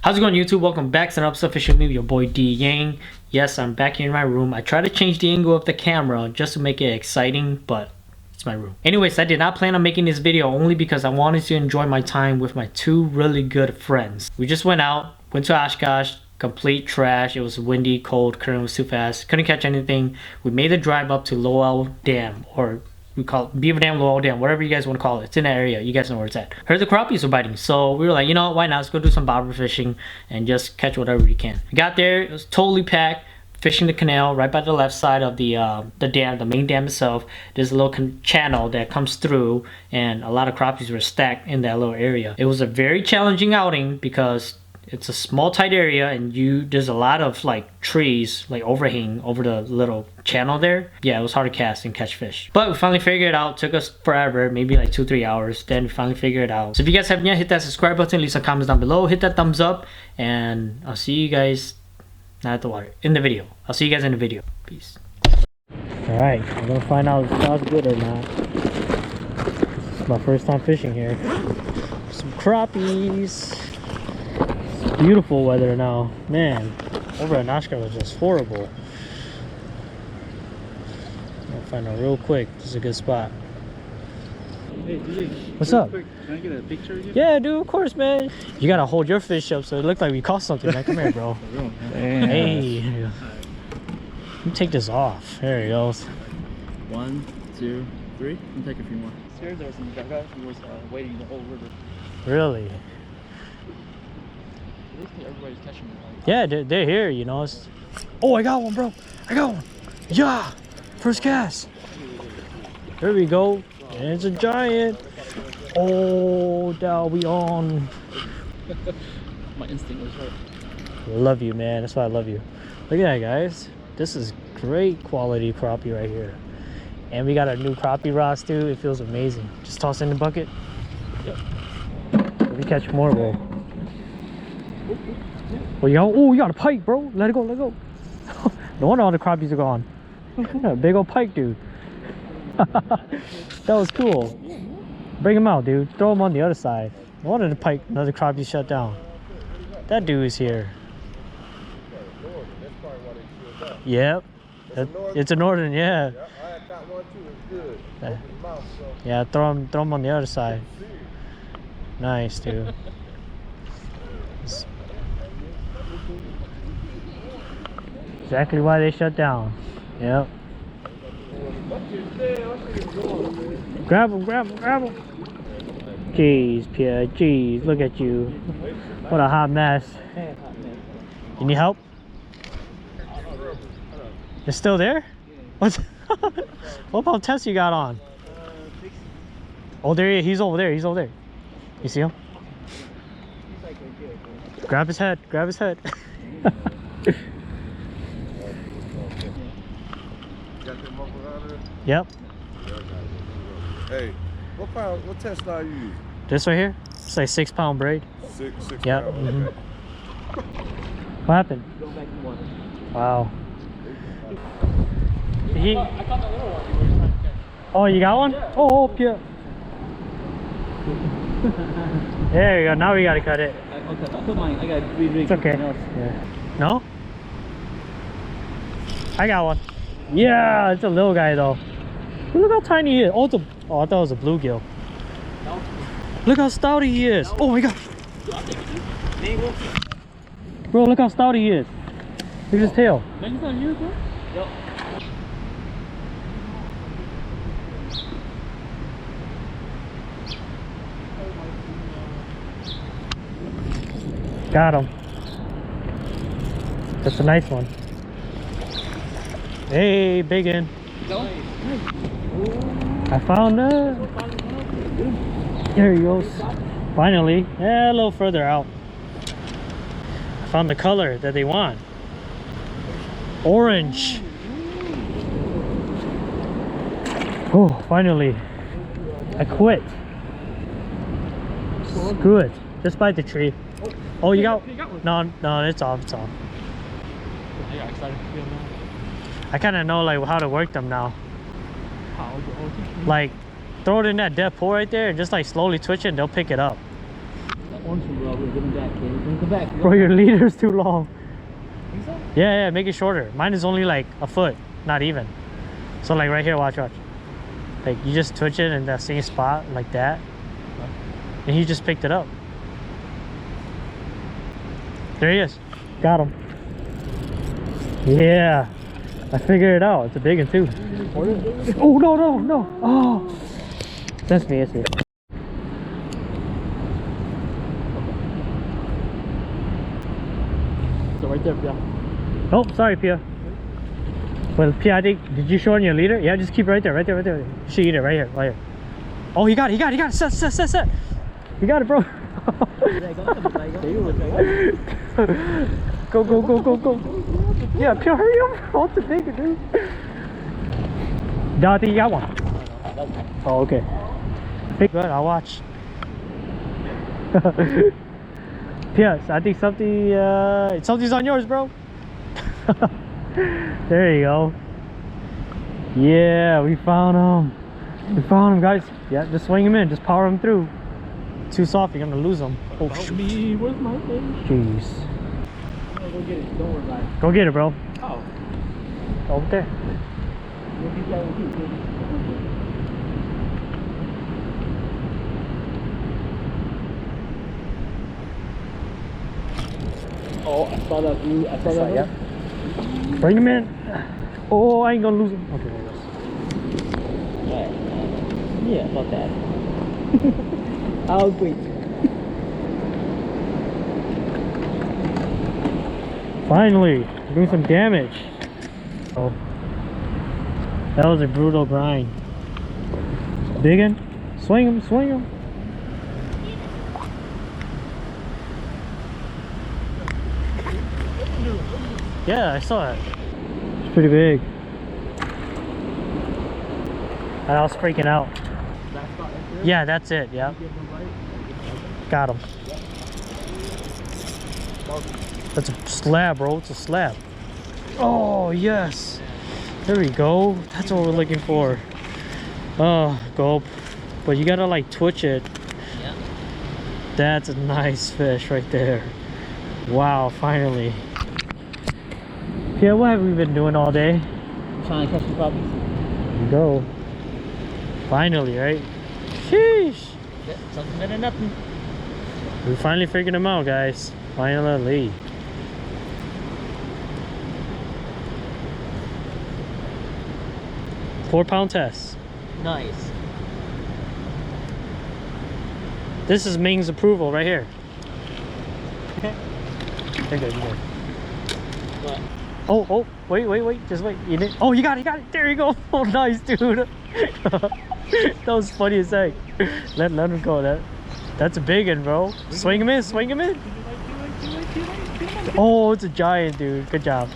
How's it going, YouTube? Welcome back to another episode of Fishing with me, your boy DYang. Yes, I'm back here in my room. I tried to change the angle of the camera just to make it exciting, but it's my room. Anyways, I did not plan on making this video only because I wanted to enjoy my time with my two really good friends. We just went to Oshkosh, complete trash. It was windy, cold, current was too fast, couldn't catch anything. We made the drive up to Lowell Dam, or we call it Beaver Dam, Lowell Dam, whatever you guys want to call it. It's in that area. You guys know where it's at. Heard the crappies were biting, so we were like, you know what, why not? Let's go do some bobber fishing and just catch whatever we can. We got there, it was totally packed. Fishing the canal right by the left side of the dam, the main dam itself. There's a little channel that comes through, and a lot of crappies were stacked in that little area. It was a very challenging outing because it's a small tight area and there's a lot of like trees like overhang over the little channel there. Yeah, it was hard to cast and catch fish, but we finally figured it out. Took us forever, maybe like 2-3 hours. Then we finally figured it out. So if you guys haven't yet, hit that subscribe button, leave some comments down below, hit that thumbs up, and I'll see you guys not at the water, in the video. I'll see you guys in the video. Peace. Alright, I'm gonna find out if that's good or not. This is my first time fishing here. Some crappies. Beautiful weather now, man. Over at Oshkosh was just horrible. I'll find out real quick. This is a good spot. Hey, DJ. What's up? Quick, can I get a picture of you? Yeah, dude, of course, man. You gotta hold your fish up so it looks like we caught something, man. Come here, bro. Hey. Let me take this off. There he goes. 1, 2, 3. And take a few more. Here, there was some guy who was waiting the whole river. Really? Everybody's catching them. Like, Yeah, they're here, you know. Oh, I got one, bro. I got one. Yeah. First cast. There we go. It's a giant. Oh, down we on. my instinct was right. Love you, man. That's why I love you. Look at that, guys. This is great quality crappie right here. And we got our new crappie rods too. It feels amazing. Just toss in the bucket. Yep. If we catch more, we'll... Oh, you got a pike, bro. Let it go, let it go. No wonder all the crappies are gone. Yeah, big old pike, dude. That was cool. Bring him out, dude. Throw him on the other side. No wonder the pike, another crappie shut down. That dude is here. Yep. It's a northern, yeah. I got one too. It's good. Yeah, throw him on the other side. Nice, dude. Exactly why they shut down. Yep. Grab him, grab him, grab him. Jeez, Pierre, jeez, look at you. What a hot mess. You need help? It's still there? What? What about test you got on? Oh, there he is. He's over there. He's over there. You see him? Grab his head. Grab his head. Yep. Hey, what test I use? This right here? It's like 6-pound braid. Six Yep. pounds, okay. What happened? Wow. I caught that little one. Oh, you got one? Yeah. Oh, yeah. There you go. Now we gotta cut it. Okay, I put mine. I got 3 rigs. It's okay. Yeah. No? I got one. Yeah, it's a little guy though. Look how tiny he is. Oh, I thought it was a bluegill. No. Look how stout he is. Oh my god. Bro, look how stout he is. Look at his tail. He's not here, bro? Yep. Got him. That's a nice one. Hey, big one. I found that. There he goes. Finally. Yeah, a little further out. I found the color that they want. Orange. Oh, finally. I quit. Screw it. Just bite the tree. Oh, you got one? No, it's off. It's off. I got excited to feel that. I kind of know like how to work them now. Like, throw it in that depth hole right there and just like slowly twitch it and they'll pick it up. Want you, bro? We're getting back, kid. We're gonna come back. Bro, your leader's too long. Think so? Yeah, make it shorter. Mine is only like a foot, not even. So like right here, watch. Like you just twitch it in that same spot like that. And he just picked it up. There he is. Got him. Yeah. I figured it out. It's a big one too. Oh, no. Oh. That's me, that's me. So right there, yeah. Oh, sorry, Pia. Well, Pia, I think, did you shorten your leader? Yeah, just keep it right there. You should eat it right here. Oh, he got it. Set. You got it, bro. Go. Yeah, Pia, hurry up. What's the bigger, dude? No, I think you got one. Oh, okay. Good, I'll watch. Pia, I think something's on yours, bro. There you go. Yeah, we found him. Guys. Yeah, just swing him in. Just power him through. Too soft, you're gonna lose him. Oh, Where's my thing? jeez. Go get it. Don't worry about it. Go get it, bro. Oh. Over there. We'll get that one too, kid. Oh, I saw that blue. I saw that. Yeah. Bring him in. Oh, I ain't gonna lose him. Okay, there he goes. Alright. Yeah, about that. I'll wait. Finally, doing some damage. Oh, that was a brutal grind. Big one. Swing him. Yeah, I saw it. It's pretty big. And I was freaking out. Yeah, that's it. Yeah. Got him. That's a slab, bro. It's a slab. Oh, yes. There we go. That's what we're looking for. Oh, Gulp. But you gotta like twitch it. Yeah. That's a nice fish right there. Wow, finally. Yeah, what have we been doing all day? Trying to catch some crappies. There you go. Finally, right? Sheesh. Yeah, something better than nothing. We finally figured them out, guys. Finally. £4 test. Nice. This is Ming's approval right here. You're good. What? Oh, wait. Just wait. You didn't. Oh, you got it. There you go. Oh, nice, dude. That was funny as heck. Let him go. That's a big one, bro. Swing him in. Oh, it's a giant, dude. Good job.